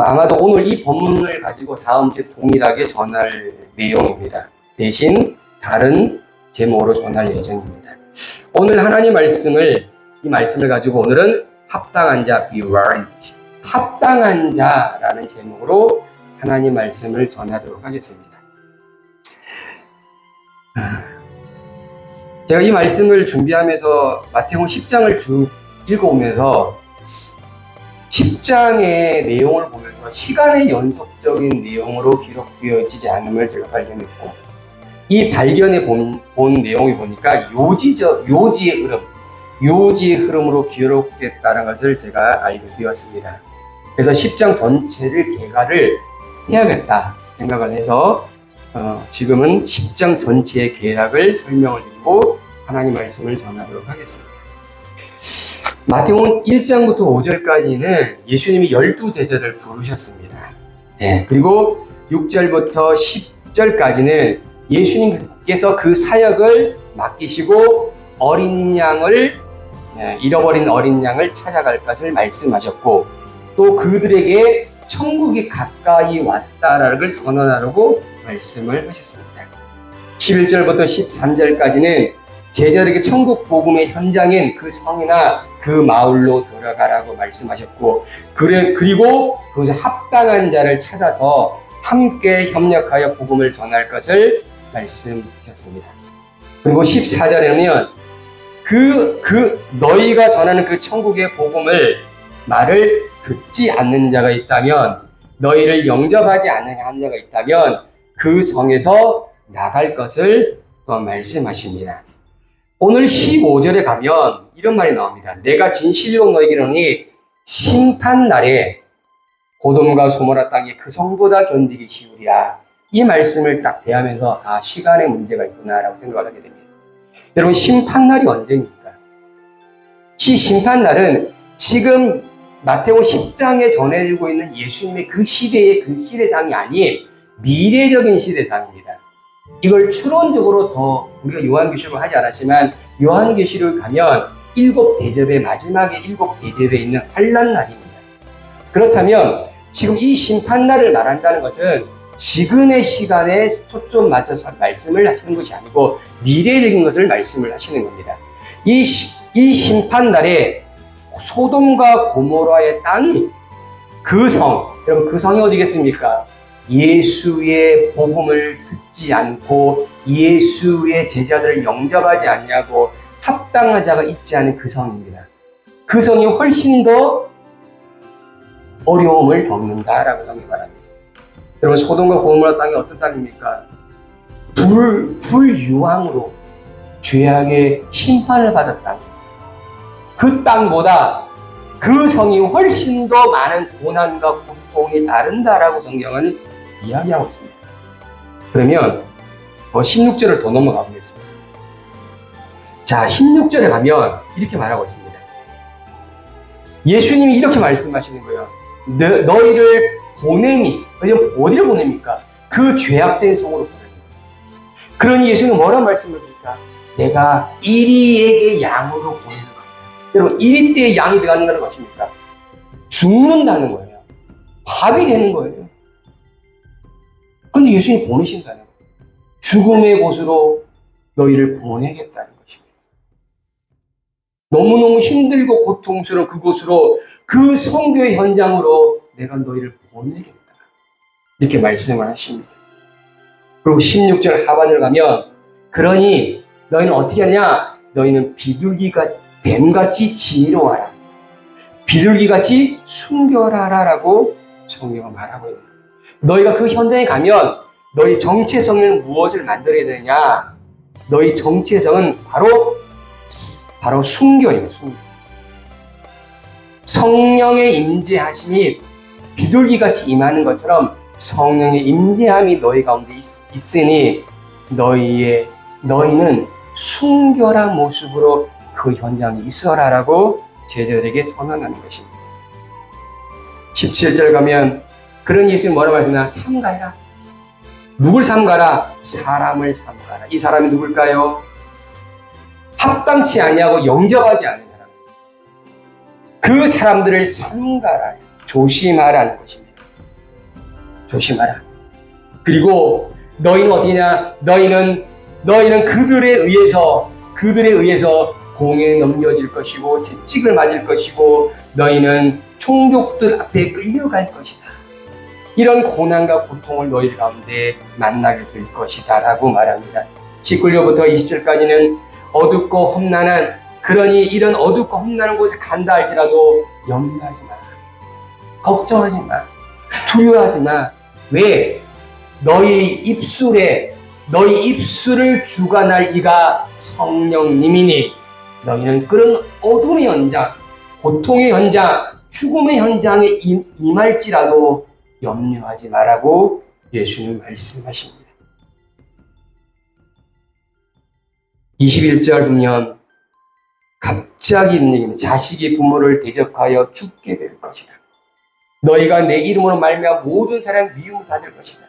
아마도 오늘 이 본문을 가지고 다음 주에 동일하게 전할 내용입니다. 대신 다른 제목으로 전할 예정입니다. 오늘 하나님 이 말씀을 가지고 오늘은 합당한 자, be right, 합당한 자라는 제목으로 하나님 말씀을 전하도록 하겠습니다. 제가 이 말씀을 준비하면서 마태복음 10장을 쭉 읽어오면서 10장의 내용을 보면서 시간의 연속적인 내용으로 기록되어지지 않음을 제가 발견했고, 이 발견에 본 내용이 보니까 요지의 흐름으로 기록됐다는 것을 제가 알게 되었습니다. 그래서 10장 전체를 개괄을 해야겠다 생각을 해서 지금은 10장 전체의 개략을 설명을 드리고 하나님 말씀을 전하도록 하겠습니다. 마태복음 1장부터 5절까지는 예수님이 12제자를 부르셨습니다. 그리고 6절부터 10절까지는 예수님께서 그 사역을 맡기시고 잃어버린 어린 양을 찾아갈 것을 말씀하셨고, 또 그들에게 천국이 가까이 왔다라는 걸 선언하라고 말씀을 하셨습니다. 11절부터 13절까지는 제자들에게 천국 복음의 현장인 그 성이나 그 마을로 들어가라고 말씀하셨고, 그리고 그것에 합당한 자를 찾아서 함께 협력하여 복음을 전할 것을 말씀하셨습니다. 그리고 14절에는 너희가 전하는 그 천국의 복음을 말을 듣지 않는 자가 있다면, 너희를 영접하지 않는 자가 있다면 그 성에서 나갈 것을 또 말씀하십니다. 오늘 15절에 가면 이런 말이 나옵니다. 내가 진실로 너희에게 이르노니 심판날에 고돔과 소모라 땅이 그 성보다 견디기 쉬우리라. 이 말씀을 딱 대하면서 시간에 문제가 있구나라고 생각을 하게 됩니다. 여러분, 심판날이 언제입니까? 이 심판날은 지금 마태복음 10장에 전해지고 있는 예수님의 그 시대상이 아닌 미래적인 시대상입니다. 이걸 추론적으로 더 우리가 요한계시록을 하지 않았지만, 요한계시록을 가면 마지막에 7대접에 있는 환란날입니다. 그렇다면 지금 이 심판날을 말한다는 것은 지금의 시간에 초점 맞춰서 말씀을 하시는 것이 아니고 미래적인 것을 말씀을 하시는 겁니다. 이 심판날에 소돔과 고모라의 땅이 여러분, 그 성이 어디겠습니까? 예수의 복음을 듣지 않고 예수의 제자들을 영접하지 않냐고 합당한 자가 있지 않은 그 성입니다. 그 성이 훨씬 더 어려움을 겪는다라고 성경이 말합니다. 여러분, 소돔과 고모라 땅이 어떤 땅입니까? 불유황으로 죄악의 심판을 받은 땅. 그 땅보다 그 성이 훨씬 더 많은 고난과 고통이 다른다라고 성경은 이야기하고 있습니다. 그러면 16절을 더 넘어가 보겠습니다. 자, 16절에 가면 이렇게 말하고 있습니다. 예수님이 이렇게 말씀하시는 거예요. 너희를 어디를 보냅니까? 그 죄악된 성으로 보내는 거예요. 그러니 예수님은 뭐라고 말씀을 드립니까? 내가 이리에게 양으로 보내는 거예요. 여러분, 이리 때의 양이 들어가는 건 것입니까? 죽는다는 거예요. 밥이 되는 거예요. 그런데 예수님이 보내신다는 거예요. 죽음의 곳으로 너희를 보내겠다는 것입니다. 너무너무 힘들고 고통스러운 그곳으로, 그 선교의 현장으로 내가 너희를 보내겠다. 이렇게 말씀을 하십니다. 그리고 16절 하반을 가면, 그러니 너희는 어떻게 하냐? 너희는 뱀같이 지혜로워라. 비둘기같이 순결하라 라고 성경은 말하고 있습니다. 너희가 그 현장에 가면 너희 정체성을 무엇을 만들어야 되느냐? 너희 정체성은 바로 순결입니다. 순결. 성령의 임재하심이 비둘기같이 임하는 것처럼 성령의 임재함이 너희 가운데 있으니 너희는 순결한 모습으로 그 현장에 있어라라고 제자들에게 선언하는 것입니다. 17절 가면, 그런 예수님 뭐라고 말씀하시나? 삼가해라. 누굴 삼가라? 사람을 삼가라. 이 사람이 누굴까요? 합당치 아니하고 영접하지 않은 사람. 그 사람들을 삼가라. 조심하라는 것입니다. 조심하라. 그리고 너희는 어디냐? 너희는 그들에 의해서 공에 넘겨질 것이고 채찍을 맞을 것이고 너희는 총독들 앞에 끌려갈 것이다. 이런 고난과 고통을 너희 가운데 만나게 될 것이다 라고 말합니다. 19절부터 20절까지는 어둡고 험난한, 그러니 이런 어둡고 험난한 곳에 간다 할지라도 염려하지 마. 걱정하지 마. 두려워하지 마. 왜? 너희 입술을 주관할 이가 성령님이니 너희는 그런 어둠의 현장, 고통의 현장, 죽음의 현장에 임할지라도 염려하지 말라고 예수님 말씀하십니다. 21절 보면 갑자기 있는 얘기입니다. 자식이 부모를 대적하여 죽게 될 것이다. 너희가 내 이름으로 말미암아 모든 사람이 미움을 받을 것이다.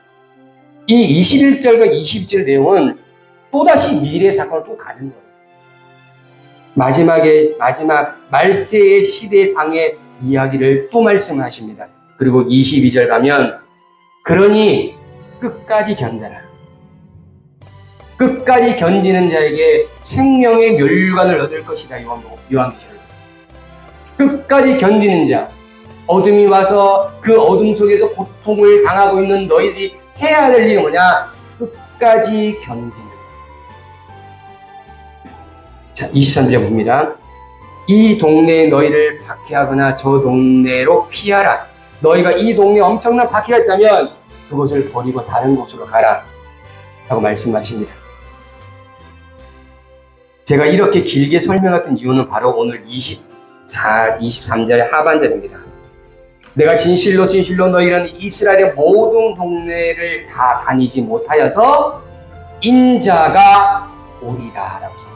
이 21절과 22절 내용은 또다시 미래 사건을 또 가는 거예요. 마지막 말세의 시대상의 이야기를 또 말씀하십니다. 그리고 22절 가면 그러니 끝까지 견뎌라. 끝까지 견디는 자에게 생명의 멸관을 얻을 것이다. 요한계시록. 끝까지 견디는 자, 어둠이 와서 그 어둠 속에서 고통을 당하고 있는 너희들이 해야 될 일은 뭐냐? 끝까지 견디는. 자, 23절에 봅니다. 이 동네에 너희를 박해하거나 저 동네로 피하라. 너희가 이 동네에 엄청난 박해가 있다면 그곳을 버리고 다른 곳으로 가라. 라고 말씀하십니다. 제가 이렇게 길게 설명했던 이유는 바로 오늘 23절의 하반절입니다. 내가 진실로 너희는 이스라엘의 모든 동네를 다 다니지 못하여서 인자가 오리라 라고 합니다.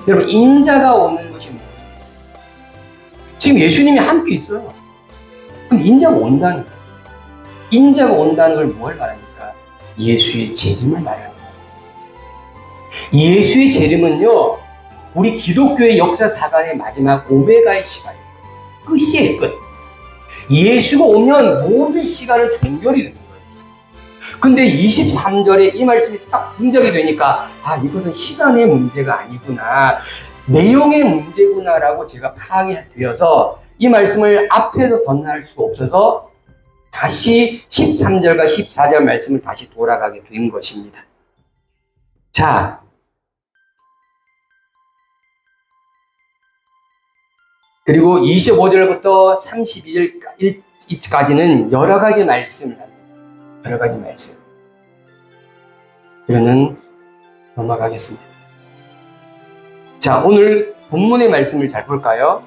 여러분, 인자가 오는 것이 무엇입니까? 지금 예수님이 함께 있어요. 그럼 인자가 온다는 거예요. 인자가 온다는 걸 뭘 말합니까? 예수의 재림을 말합니다. 예수의 재림은요, 우리 기독교의 역사 사관의 마지막 오메가의 시간이에요. 끝이에요, 끝. 예수가 오면 모든 시간은 종결이 되는 거예요. 근데 23절에 이 말씀이 딱 분석이 되니까 이것은 시간의 문제가 아니구나, 내용의 문제구나라고 제가 파악이 되어서 이 말씀을 앞에서 전할 수가 없어서 다시 13절과 14절 말씀을 다시 돌아가게 된 것입니다. 자, 그리고 25절부터 32절까지는 여러 가지 말씀을 합니다. 여러 가지 말씀. 이거는 넘어가겠습니다. 자, 오늘 본문의 말씀을 잘 볼까요?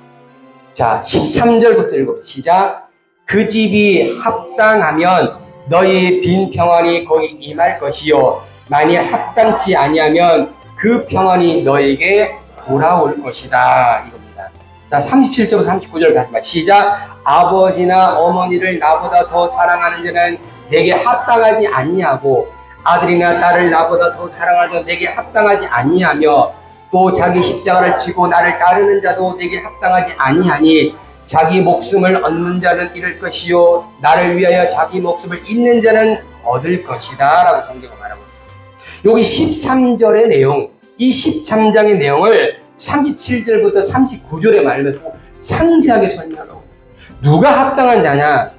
자, 13절부터 읽어봅시다. 시작. 그 집이 합당하면 너희 빈 평안이 거기 임할 것이요, 만일 합당치 아니하면 그 평안이 너에게 돌아올 것이다. 이겁니다. 자, 37절부터 39절 다시 말. 시작. 아버지나 어머니를 나보다 더 사랑하는 자는 내게 합당하지 아니하고 아들이나 딸을 나보다 더 사랑하는 자는 내게 합당하지 아니하며 또 자기 십자가를 지고 나를 따르는 자도 내게 합당하지 아니하니 자기 목숨을 얻는 자는 잃을 것이요 나를 위하여 자기 목숨을 잃는 자는 얻을 것이다 라고 성경은 말하고 있습니다. 여기 13절의 내용, 이 13장의 내용을 37절부터 39절에 말하면서 상세하게 설명하고, 누가 합당한 자냐?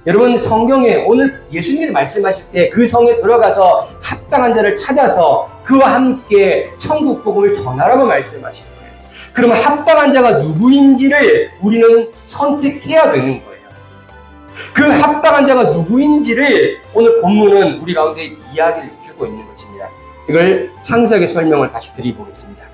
여러분, 성경에 오늘 예수님이 말씀하실 때 그 성에 들어가서 합당한 자를 찾아서 그와 함께 천국 복음을 전하라고 말씀하시는 거예요. 그러면 합당한 자가 누구인지를 우리는 선택해야 되는 거예요. 그 합당한 자가 누구인지를 오늘 본문은 우리 가운데 이야기를 주고 있는 것입니다. 이걸 상세하게 설명을 다시 드려보겠습니다.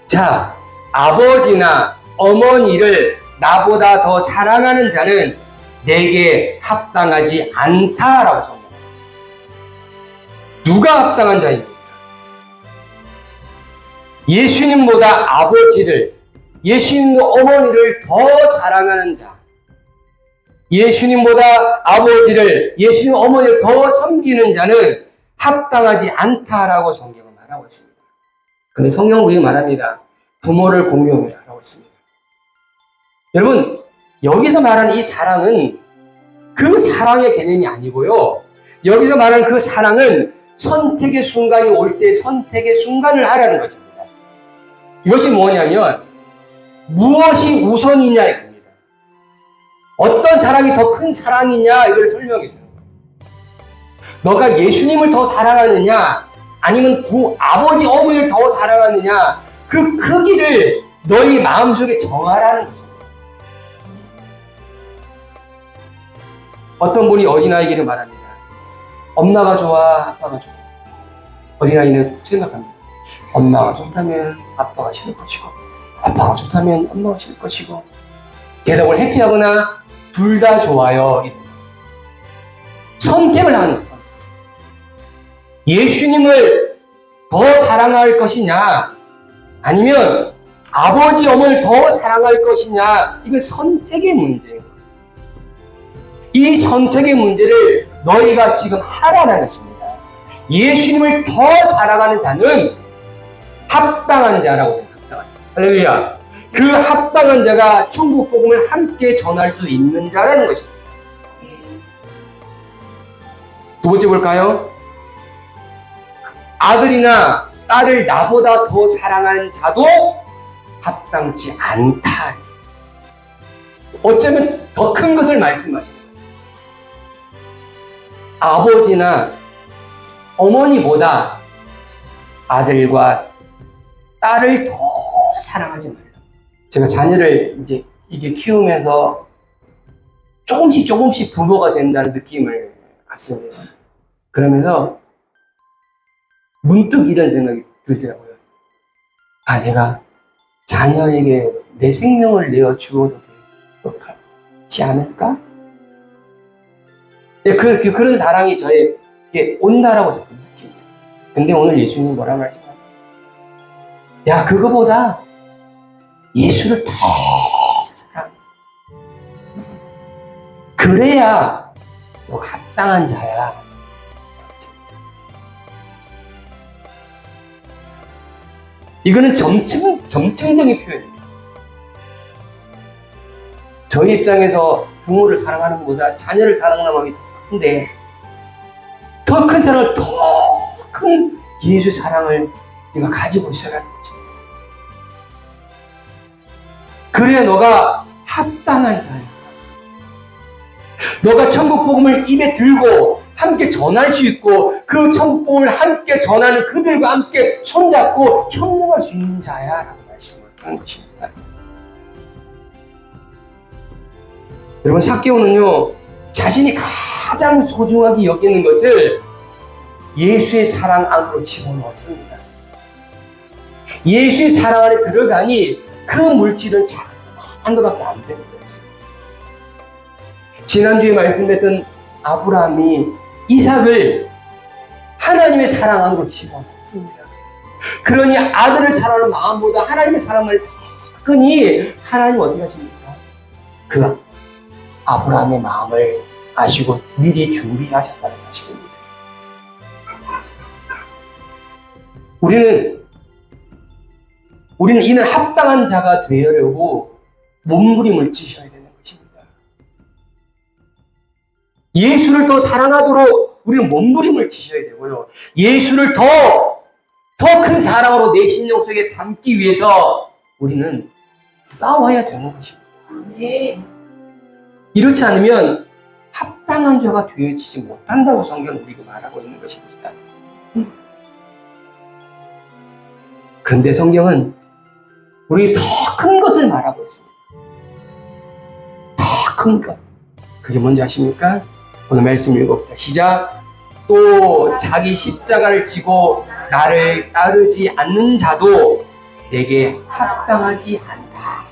자, 아버지나 어머니를 나보다 더 사랑하는 자는 내게 합당하지 않다라고 성경합니다. 누가 합당한 자입니까? 예수님보다 아버지를, 예수님과 어머니를 더 사랑하는 자, 예수님보다 아버지를, 예수님 어머니를 더 섬기는 자는 합당하지 않다라고 성경은 말하고 있습니다. 근데 성경은 그렇게 말합니다. 부모를 공경하라고 했습니다. 여러분, 여기서 말하는 이 사랑은 그 사랑의 개념이 아니고요. 여기서 말하는 그 사랑은 선택의 순간이 올 때 선택의 순간을 하라는 것입니다. 이것이 뭐냐면 무엇이 우선이냐 이겁니다. 어떤 사랑이 더 큰 사랑이냐 이걸 설명해 주는 거예요. 너가 예수님을 더 사랑하느냐 아니면 아버지 어머니를 더 사랑하느냐 그 크기를 너희 마음속에 정하라는 것입니다. 어떤 분이 어린아이에게 말합니다. 엄마가 좋아, 아빠가 좋아. 어린아이는 생각합니다. 엄마가 좋다면 아빠가 싫을 것이고 아빠가 좋다면 엄마가 싫을 것이고 대답을 회피하거나 둘 다 좋아요. 선택을 하는 거예요. 예수님을 더 사랑할 것이냐 아니면 아버지 어머니를 더 사랑할 것이냐 이건 선택의 문제예요. 이 선택의 문제를 너희가 지금 하라는 것입니다. 예수님을 더 사랑하는 자는 합당한 자라고 해요. 합당한 자. 할렐루야. 그 합당한 자가 천국 복음을 함께 전할 수 있는 자라는 것입니다. 두 번째 볼까요? 아들이나 딸을 나보다 더 사랑하는 자도 합당치 않다. 어쩌면 더 큰 것을 말씀하십니다. 아버지나 어머니보다 아들과 딸을 더 사랑하지 말라. 제가 자녀를 이게 키우면서 조금씩 부모가 된다는 느낌을 갖습니다. 그러면서 문득 이런 생각이 들더라고요. 아, 내가 자녀에게 내 생명을 내어 주어도 되지 않을까? 그런 사랑이 저에게 온다라고 자꾸 느낍니다. 근데 오늘 예수님 뭐라 말씀하세요? 야, 그거보다 예수를 더 사랑해. 그래야 너 합당한 자야. 이거는 점층적인 표현입니다. 저희 입장에서 부모를 사랑하는 것보다 자녀를 사랑하는 마음이 더 큰데 더 큰 사랑을 더 큰 예수의 사랑을 네가 가지고 있어야 하는 거지. 그래야 너가 합당한 자야. 너가 천국 복음을 입에 들고 함께 전할 수 있고 그 천국 복음을 함께 전하는 그들과 함께 손잡고 협력할 수 있는 자야 라고 말씀을 하는 것입니다. 여러분, 삭개오는요 자신이 가장 소중하게 여기는 것을 예수의 사랑 안으로 집어넣었습니다. 예수의 사랑 안에 들어가니 그 물질은 작은 것밖에 안 되는 거였어요. 지난주에 말씀했던 아브라함이 이삭을 하나님의 사랑 안으로 집어넣습니다. 그러니 아들을 사랑하는 마음보다 하나님의 사랑을 더 크니 하나님 어떻게 하십니까? 그 아브라함의 마음을 아시고 미리 준비하셨다는 사실입니다. 우리는 이는 합당한 자가 되려고 몸부림을 치셔야 되는 것입니다. 예수를 더 사랑하도록 우리는 몸부림을 치셔야 되고요. 예수를 더 큰 사랑으로 내 심령 속에 담기 위해서 우리는 싸워야 되는 것입니다. 네. 이렇지 않으면 합당한 자가 되어지지 못한다고 성경은 우리가 말하고 있는 것입니다. 그런데 성경은 우리 더 큰 것을 말하고 있습니다. 더 큰 것. 그게 뭔지 아십니까? 오늘 말씀 읽어봅니다. 시작. 또 자기 십자가를 지고 나를 따르지 않는 자도 내게 합당하지 않다.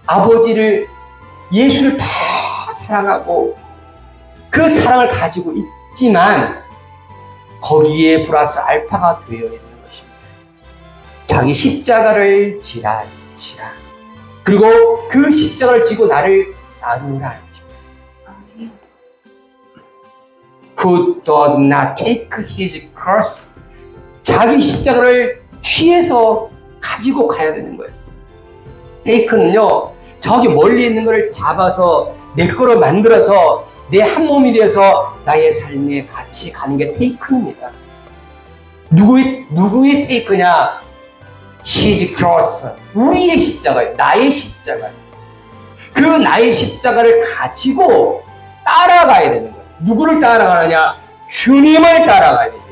아버지를, 예수를 더 사랑하고 그 사랑을 가지고 있지만 거기에 플러스 알파가 되어 있는 것입니다. 자기 십자가를 지라. 그리고 그 십자가를 지고 나를 따르라. Who does not take his cross. 자기 십자가를 취해서 가지고 가야 되는 거예요. take는요, 저기 멀리 있는 것을 잡아서 내 거로 만들어서 내 한 몸이 되어서 나의 삶에 같이 가는 게 테이크입니다. 누구의 테이크냐? His cross. 우리의 십자가예요. 나의 십자가예요. 그 나의 십자가를 가지고 따라가야 되는 거예요. 누구를 따라가느냐? 주님을 따라가야 됩니다.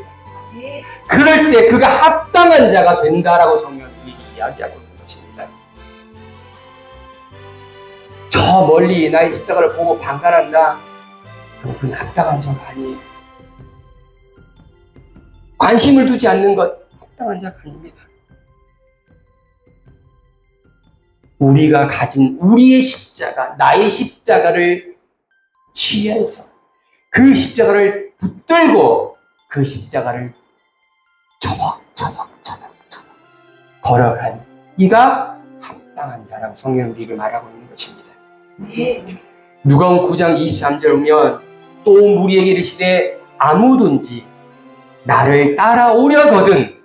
그럴 때 그가 합당한 자가 된다라고 성경이 이야기하고 있는 것입니다. 저 멀리 나의 십자가를 보고 방관한다? 그럼 그는 합당한 자가 아니에요. 관심을 두지 않는 것, 합당한 자가 아닙니다. 우리가 가진 우리의 십자가, 나의 십자가를 취해서 그 십자가를 붙들고 그 십자가를 처벅 걸어간 이가 합당한 자라고 성경은 우리에게 말하고 있는 것입니다. 누가복음 9장 23절 보면 또 우리에게 이르시되 아무든지 나를 따라오려거든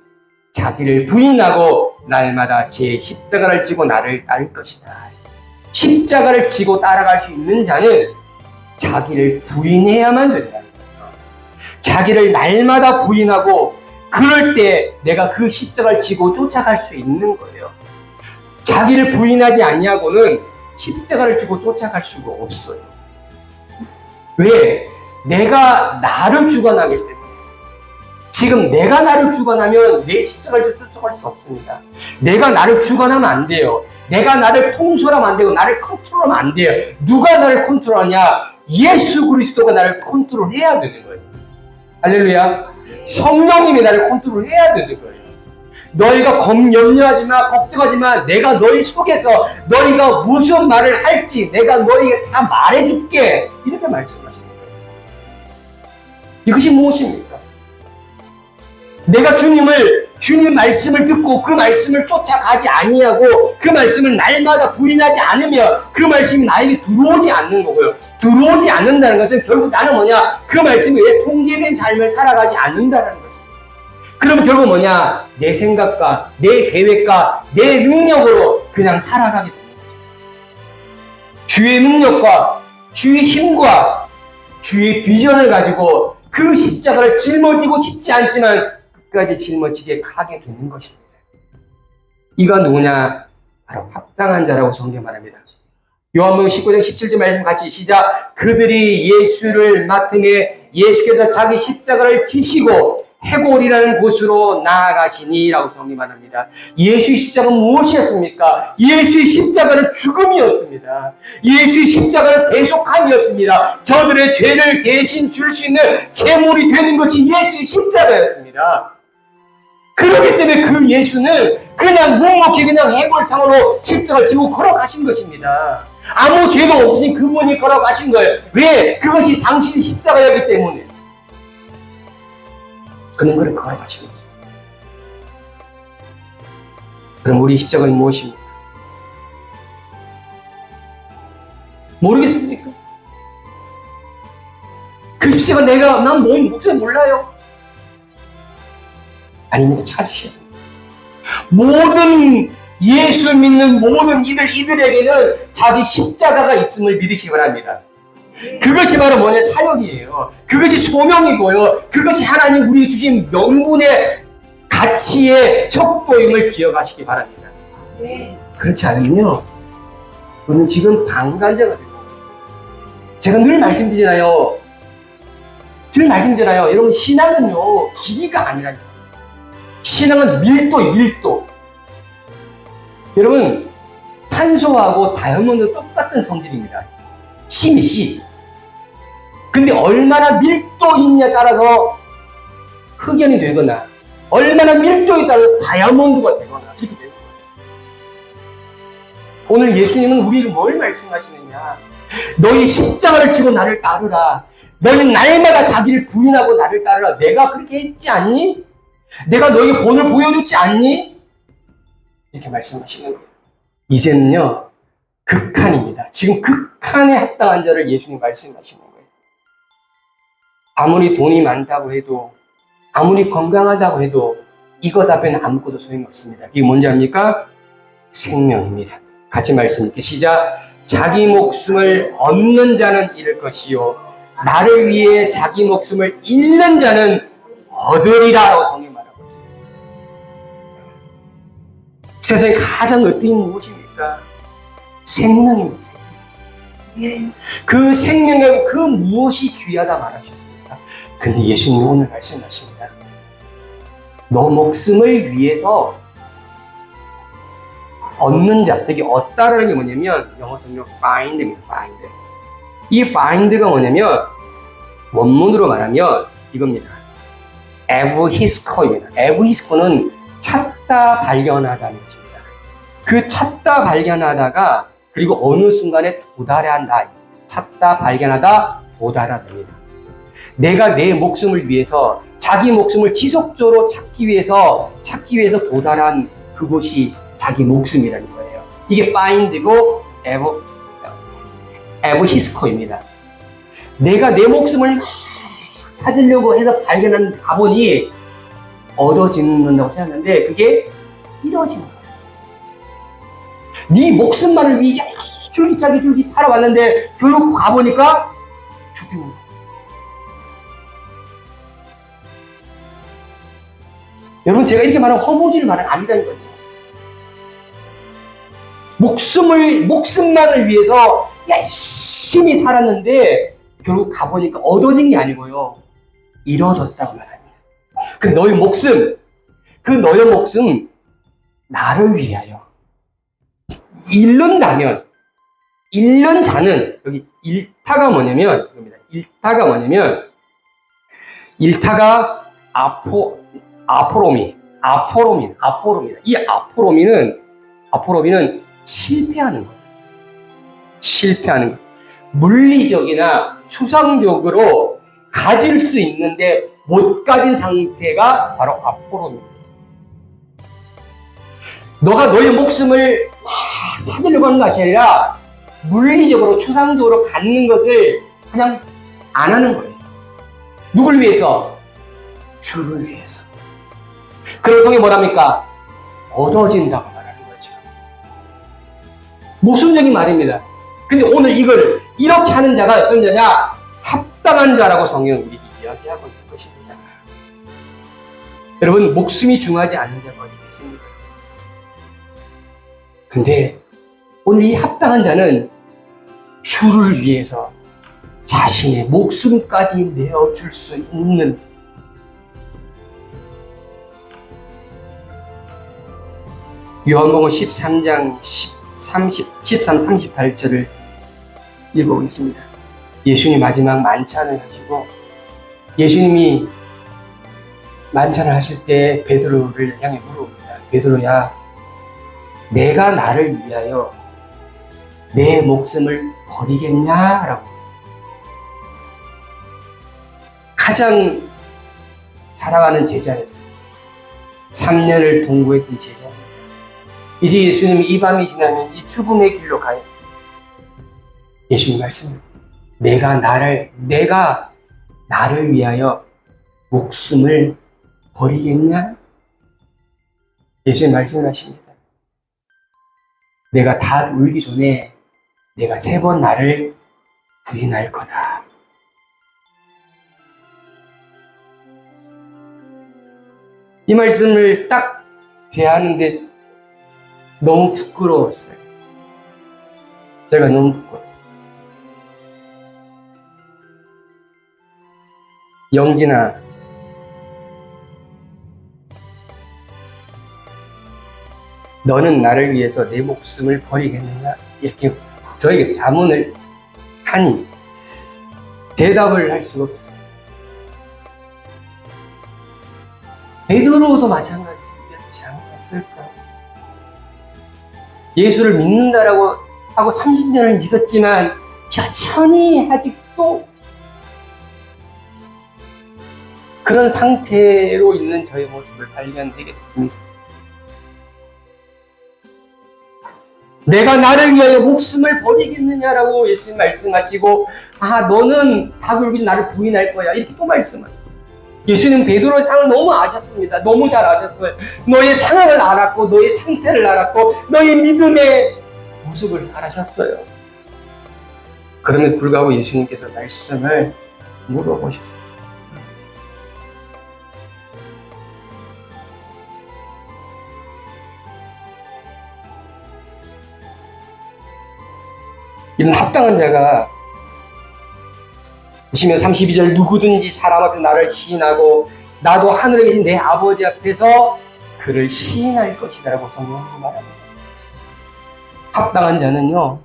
자기를 부인하고 날마다 제 십자가를 지고 나를 따를 것이다. 십자가를 지고 따라갈 수 있는 자는 자기를 부인해야만 된다. 자기를 날마다 부인하고 그럴 때 내가 그 십자가를 지고 쫓아갈 수 있는 거예요. 자기를 부인하지 아니하고는 십자가를 지고 쫓아갈 수가 없어요. 왜? 내가 나를 주관하기 때문에. 지금 내가 나를 주관하면 내 십자가를 쫓아갈 수 없습니다. 내가 나를 주관하면 안 돼요. 내가 나를 통솔하면 안 되고 나를 컨트롤하면 안 돼요. 누가 나를 컨트롤하냐? 예수 그리스도가 나를 컨트롤해야 되는 거예요. 할렐루야. 성령님이 나를 컨트롤해야 되는 거예요. 너희가 염려하지 마, 걱정하지 마. 내가 너희 속에서 너희가 무슨 말을 할지 내가 너희에게 다 말해줄게. 이렇게 말씀하시는 거예요. 이것이 무엇입니까? 내가 주님 말씀을 듣고 그 말씀을 쫓아가지 아니하고 그 말씀을 날마다 부인하지 않으면 그 말씀이 나에게 들어오지 않는 거고요. 들어오지 않는다는 것은 결국 나는 뭐냐? 그 말씀에 통제된 삶을 살아가지 않는다는 것입니다. 그러면 결국 뭐냐? 내 생각과 내 계획과 내 능력으로 그냥 살아가게 되는 거죠. 주의 능력과 주의 힘과 주의 비전을 가지고 그 십자가를 짊어지고 싶지 않지만 끝까지 짊어지게 가게 되는 것입니다. 이가 누구냐? 바로 합당한 자라고 성경 말합니다. 요한복음 19장 17절 말씀 같이 시작. 그들이 예수를 맡음에 예수께서 자기 십자가를 지시고 해골이라는 곳으로 나아가시니 라고 성경 말합니다. 예수의 십자가는 무엇이었습니까? 예수의 십자가는 죽음이었습니다. 예수의 십자가는 대속함이었습니다. 저들의 죄를 대신 줄 수 있는 제물이 되는 것이 예수의 십자가였습니다. 그렇기 때문에 그 예수는 그냥 묵묵히 그냥 해골상으로 십자가를 지고 걸어가신 것입니다. 아무 죄도 없으신 그분이 걸어가신 거예요. 왜? 그것이 당신의 십자가였기 때문에. 그는 그를 걸어가신 거죠. 그럼 우리 십자가는 무엇입니까? 모르겠습니까? 그 십자가 난 목소리 몰라요. 아닙니다. 찾으셔야 됩니다. 모든 예수 믿는 모든 이들에게는 자기 십자가가 있음을 믿으시기 바랍니다. 그것이 바로 뭐냐? 사역이에요. 그것이 소명이고요. 그것이 하나님 우리에게 주신 명분의 가치의 척도임을 기억하시기 바랍니다. 네. 그렇지 않으면요, 저는 지금 방관자가 되고, 제가 늘 말씀드리잖아요. 여러분, 신앙은요, 길이가 아니라니까. 신앙은 밀도. 여러분, 탄소하고 다이아몬드 똑같은 성질입니다. 씨. 근데 얼마나 밀도 있냐에 따라서 흑연이 되거나 얼마나 밀도에 따라서 다이아몬드가 되거나 이렇게 되는 거예요. 오늘 예수님은 우리에게 뭘 말씀하시느냐? 너희 십자가를 지고 나를 따르라. 너희는 날마다 자기를 부인하고 나를 따르라. 내가 그렇게 했지 않니? 내가 너에게 본을 보여줬지 않니? 이렇게 말씀하시는 거예요. 이제는요, 극한입니다. 지금 극한에 합당한 자를 예수님 말씀하시는 거예요. 아무리 돈이 많다고 해도, 아무리 건강하다고 해도 이것 앞에는 아무것도 소용이 없습니다. 이게 뭔지 압니까? 생명입니다. 같이 말씀 읽게 시작. 자기 목숨을 얻는 자는 잃을 것이요 나를 위해 자기 목숨을 잃는 자는 얻으리라고 성경이 말하고 있습니다. 세상에 가장 어떤 무엇입니까? 생명입니다. 그 생명과 그 무엇이 귀하다 말하셨습니까? 근데 예수님이 오늘 말씀하십니다. 너 목숨을 위해서 얻는 자, 여기 얻다라는 게 뭐냐면 영어 성경 find입니다. find. 이 find가 뭐냐면 원문으로 말하면 이겁니다. 에브히스코입니다. 에브히스코는 찾다 발견하다는 것입니다. 그 찾다 발견하다가 그리고 어느 순간에 도달해야 한다. 찾다 발견하다 도달하답니다. 내가 내 목숨을 위해서 자기 목숨을 지속적으로 찾기 위해서 도달한 그곳이 자기 목숨이라는 거예요. 이게 find고 에브히스코입니다. 내가 내 목숨을 막 찾으려고 해서 발견한 가본이 얻어지는다고 생각하는데 그게 이루어지는 거예요. 네 목숨만을 위해 줄기차게 살아왔는데 결국 가보니까 죽는 거예요. 여러분 제가 이렇게 말하면 허무지를 말은 아니라는 거예요. 목숨만을 위해서 열심히 살았는데 결국 가보니까 얻어진 게 아니고요. 이뤄졌다고 말합니다. 그 너의 목숨 나를 위하여 잃는 자는 여기 일타가 뭐냐면 아포로미다. 이 아포로미는 실패하는 거예요. 물리적이나 추상적으로 가질 수 있는데 못 가진 상태가 바로 아포로미입니다. 너가 너의 목숨을 찾으려고 하는 것이 아니라 물리적으로 추상적으로 갖는 것을 그냥 안 하는 거예요. 누굴 위해서? 주를 위해서. 그런 성에 뭐랍니까? 얻어진다고 말하는 거죠. 모순적인 말입니다. 근데 오늘 이걸 이렇게 하는 자가 어떤 자냐? 합당한 자라고 성경은 우리에게 이야기하고 있는 것입니다. 여러분, 목숨이 중요하지 않은 자가 어디 있습니까? 근데 오늘 이 합당한 자는 주를 위해서 자신의 목숨까지 내어줄 수 있는 요한복음 13장 38절을 읽어보겠습니다. 예수님 마지막 만찬을 하시고 예수님이 만찬을 하실 때 베드로를 향해 물어봅니다. 베드로야, 내가 나를 위하여 내 목숨을 버리겠냐라고. 가장 사랑하는 제자였어요. 3년을 동거했던 제자입니다. 이제 예수님이 이 밤이 지나면 이 죽음의 길로 가요. 예수님 말씀합니다. 내가 나를 위하여 목숨을 버리겠냐? 예수님 말씀하십니다. 내가 다 울기 전에 내가 3번 나를 부인할 거다. 이 말씀을 딱 대하는데 너무 부끄러웠어요. 제가 너무 부끄러웠어요. 영진아, 너는 나를 위해서 내 목숨을 버리겠느냐? 이렇게 저에게 자문을 하니 대답을 할 수가 없어요. 베드로도 마찬가지였지 않았을까? 예수를 믿는다라고 하고 30년을 믿었지만 여전히 아직도 그런 상태로 있는 저의 모습을 발견하게 됩니다. 내가 나를 위하여 목숨을 버리겠느냐라고 예수님 말씀하시고, 너는 다굴기 나를 부인할 거야, 이렇게 또 말씀하세요. 예수님 베드로의 상을 너무 아셨습니다. 너무 잘 아셨어요. 너의 상황을 알았고 너의 상태를 알았고 너의 믿음의 모습을 바라셨어요. 그럼에도 불구하고 예수님께서 말씀을 물어보셨어요. 이런 합당한 자가 보시면 32절 누구든지 사람 앞에 나를 시인하고 나도 하늘에 계신 내 아버지 앞에서 그를 시인할 것이다라고 성경은 말합니다. 합당한 자는요,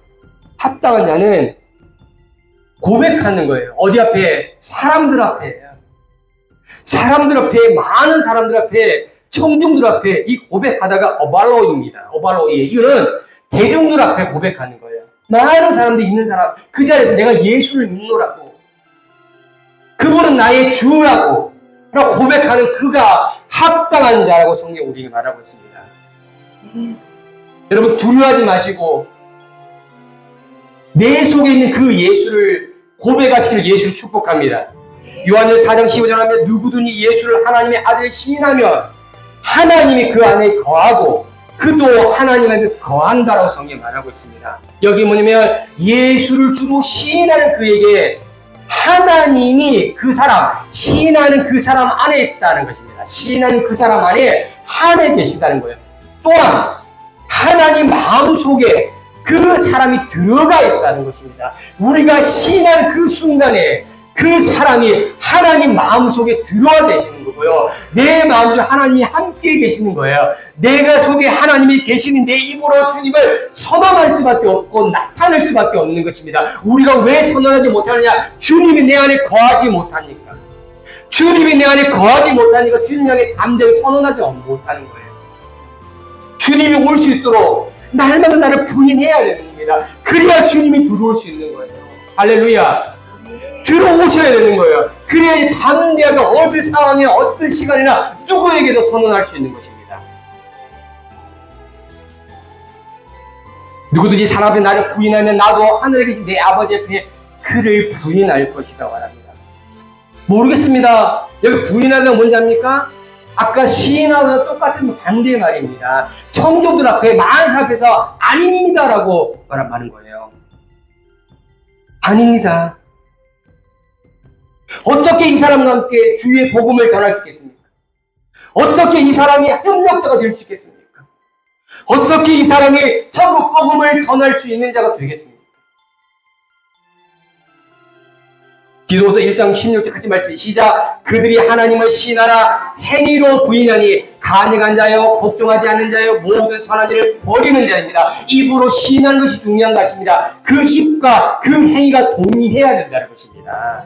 합당한 자는 고백하는 거예요. 어디 앞에? 사람들 앞에. 사람들 앞에, 많은 사람들 앞에, 청중들 앞에 이 고백하다가 어발로입니다. 어발로이. 이거는 대중들 앞에 고백하는 거예요. 많은 사람들이 있는 사람, 그 자리에서 내가 예수를 믿노라고, 그분은 나의 주라고 고백하는 그가 합당한 자라고 성경 우리에게 말하고 있습니다. 여러분 두려워하지 마시고 내 속에 있는 그 예수를 고백하시기를 예수를 축복합니다. 요한일서 4장 15절 하면 누구든지 예수를 하나님의 아들을 시인하면 하나님이 그 안에 거하고 그도 하나님 안에 거한다라고 성경에 말하고 있습니다. 여기 뭐냐면 예수를 주로 시인하는 그에게 하나님이 그 사람, 시인하는 그 사람 안에 있다는 것입니다. 시인하는 그 사람 안에 계시다는 거예요. 또한 하나님 마음속에 그 사람이 들어가 있다는 것입니다. 우리가 시인한 그 순간에 그 사람이 하나님 마음속에 들어와 계시는 거고요. 내 마음속에 하나님이 함께 계시는 거예요. 내가 속에 하나님이 계시는 내 입으로 주님을 선언할 수밖에 없고 나타낼 수밖에 없는 것입니다. 우리가 왜 선언하지 못하느냐? 주님이 내 안에 거하지 못하니까. 주님이 내 안에 거하지 못하니까 주님 향에 담대히 선언하지 못하는 거예요. 주님이 올 수 있도록 날마다 나를 부인해야 되는 겁니다. 그래야 주님이 들어올 수 있는 거예요. 할렐루야. 들어오셔야 되는 거예요. 그래야 담대하게 어느 상황에 어떤 시간이나 누구에게도 선언할 수 있는 것입니다. 누구든지 사람 앞에 나를 부인하면 나도 하늘에 계신 내 아버지 앞에 그를 부인할 것이다 말합니다. 모르겠습니다. 여기 부인하는 뭔지 압니까? 아까 시인하고는 똑같은 반대의 말입니다. 청중들 앞에 많은 사람 앞에서 아닙니다라고 말하는 거예요. 아닙니다. 어떻게 이 사람과 함께 주의 복음을 전할 수 있겠습니까? 어떻게 이 사람이 협력자가 될 수 있겠습니까? 어떻게 이 사람이 천국 복음을 전할 수 있는 자가 되겠습니까? 디도서 1장 16절 같이 말씀해 시작. 그들이 하나님을 시인하라 행위로 부인하니 간역한 자요 복종하지 않는 자요 모든 선한 일을 버리는 자입니다. 입으로 시인하는 것이 중요한 것입니다. 그 입과 그 행위가 동의해야 된다는 것입니다.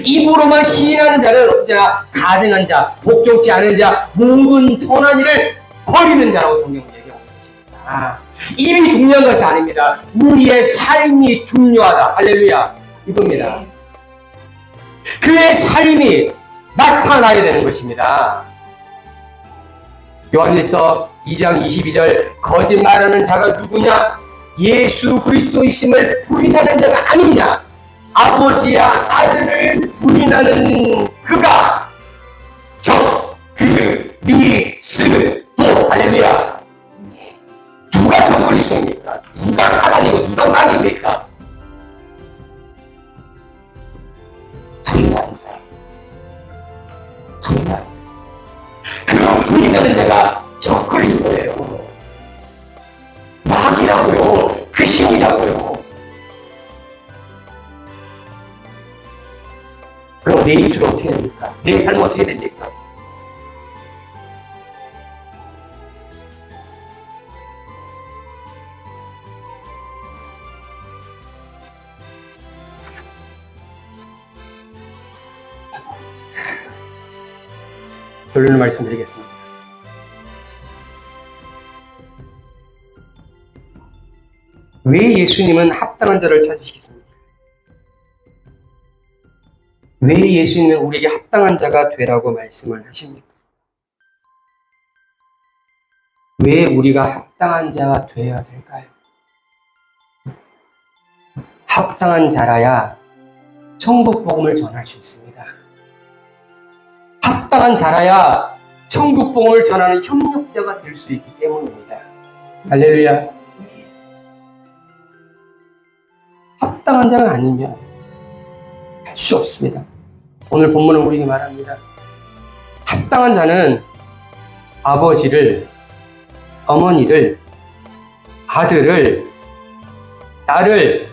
입으로만 시인하는 자는 어떤 자? 가증한 자, 복종치 않은 자, 모든 선한 일을 버리는 자라고 성경은 얘기하고 있습니다. 입이 중요한 것이 아닙니다. 우리의 삶이 중요하다. 할렐루야. 이겁니다. 그의 삶이 나타나야 되는 것입니다. 요한일서 2장 22절 거짓말하는 자가 누구냐? 예수 그리스도이심을 부인하는 자가 아니냐? 아버지와 아들을 부인하는 그가 그리스도. 할렐루야. 누가 저 그리스도입니까? 누가 사단이고 누가 마귀입니까? 부인하는 자. 그 부인하는 자가 저 그리스도예요. 마귀라고요. 귀신이라고요. 그럼 내 입술 어떻게 됩니까? 내 삶은 어떻게 됩니까? 결론을 말씀드리겠습니다. 왜 예수님은 합당한 자를 찾으시겠습니까? 왜 예수님은 우리에게 합당한 자가 되라고 말씀을 하십니까? 왜 우리가 합당한 자가 되어야 될까요? 합당한 자라야 천국 복음을 전할 수 있습니다. 합당한 자라야 천국 복음을 전하는 협력자가 될 수 있기 때문입니다. 할렐루야. 합당한 자가 아니면 할 수 없습니다. 오늘 본문은 우리에게 말합니다. 합당한 자는 아버지를, 어머니를, 아들을, 딸을,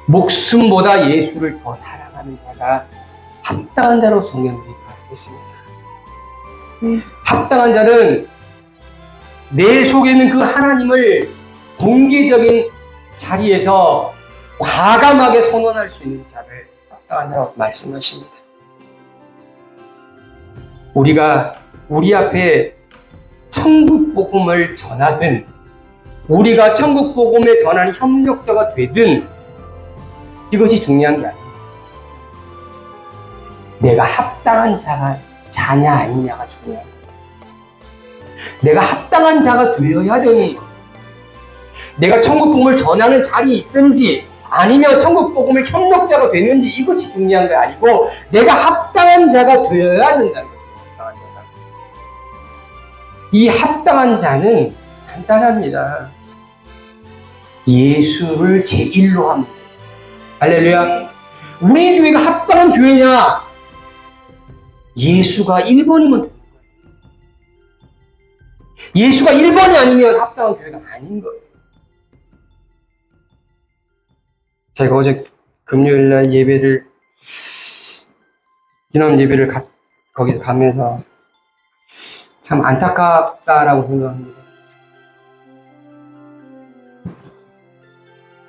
목숨보다 예수를 더 사랑하는 자가 합당한 자로 성경이 말하고 있습니다. 합당한 자는 내 속에 있는 그 하나님을 공개적인 자리에서 과감하게 선언할 수 있는 자를 합당한 자라고 말씀하십니다. 우리가 우리 앞에 천국 복음을 전하든, 우리가 천국 복음에 전하는 협력자가 되든, 이것이 중요한 게 아닙니다. 내가 합당한 자냐 아니냐가 중요한 거예요. 내가 합당한 자가 되어야 되는 거예요. 내가 천국 복음을 전하는 자리에 있든지 아니면 천국 복음을 협력자가 되는지 이것이 중요한 게 아니고 내가 합당한 자가 되어야 된다는 것입니다. 합당한 자가. 이 합당한 자는 간단합니다. 예수를 제1로 합니다. 할렐루야. 우리 교회가 합당한 교회냐? 예수가 1번이면 되는 거예요. 예수가 1번이 아니면 합당한 교회가 아닌 거예요. 제가 어제 금요일날 예배를, 기념 예배를 거기서 가면서 참 안타깝다라고 생각합니다.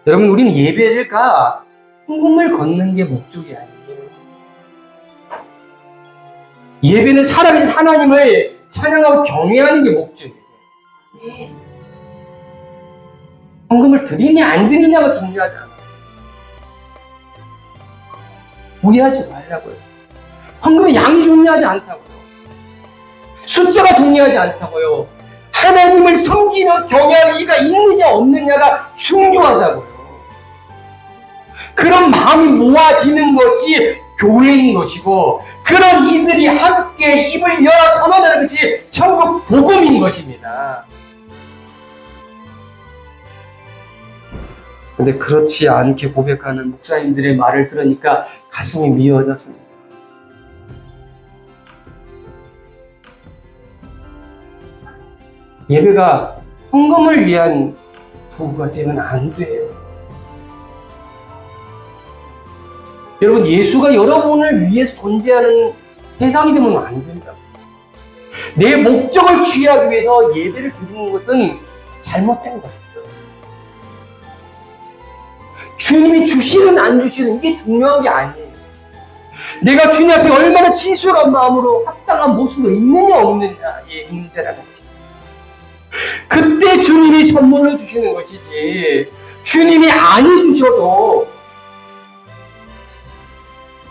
여러분, 우리는 예배가 헌금을 걷는 게 목적이 아니에요. 예배는 살아계신 하나님을 찬양하고 경외하는 게 목적이에요. 헌금을 드리냐 안 드리냐가 중요하지 않아요. 오해하지 말라고요. 헌금의 양이 중요하지 않다고요. 숫자가 중요하지 않다고요. 하나님을 섬기는 경외하는 이가 있느냐 없느냐가 중요하다고요. 그런 마음이 모아지는 것이 교회인 것이고, 그런 이들이 함께 입을 열어 선언하는 것이 천국 복음인 것입니다. 근데 그렇지 않게 고백하는 목사님들의 말을 들으니까 가슴이 미어졌습니다. 예배가 헌금을 위한 도구가 되면 안 돼요. 여러분, 예수가 여러분을 위해서 존재하는 대상이 되면 안 된다. 내 목적을 취하기 위해서 예배를 드리는 것은 잘못된 것이죠. 주님이 주시는 안 주시는 이게 중요한 게 아니에요. 내가 주님 앞에 얼마나 진솔한 마음으로 합당한 모습으로 있느냐 없느냐의 문제라는 것입니다. 그때 주님이 선물로 주시는 것이지, 주님이 아니 주셔도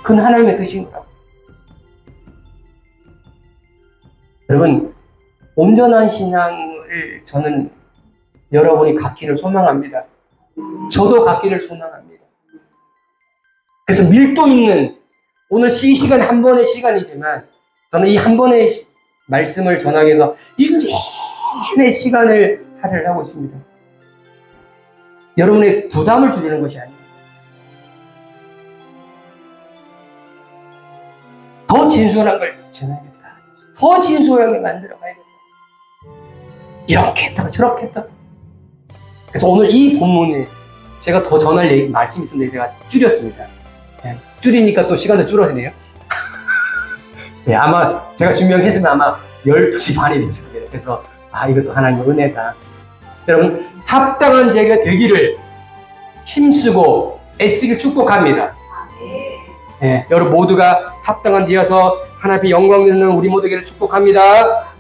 그건 하나님의 뜻인 거라고. 여러분, 온전한 신앙을 저는 여러분이 갖기를 소망합니다. 저도 갖기를 소망합니다. 그래서 밀도 있는 오늘 이 시간 한 번의 시간이지만 저는 이 한 번의 말씀을 전하기 위해서 이 내내 시간을 할애를 하고 있습니다. 여러분의 부담을 줄이는 것이 아니에요. 더 진솔한 걸 전하겠다. 더 진솔하게 만들어 가야겠다. 이렇게 했다가 저렇게 했다가. 그래서 오늘 이 본문에 제가 더 전할 말씀이 있었는데 제가 줄였습니다. 네, 줄이니까 또 시간도 줄어드네요. 네, 아마 제가 준비했으면 아마 12시 반이 됐을 거예요. 그래서 이것도 하나님의 은혜다. 여러분, 합당한 제가 되기를 힘쓰고 애쓰길 축복합니다. 네, 여러분 모두가 합당한 되어서 하나님의 영광 되는 우리 모두에게 축복합니다.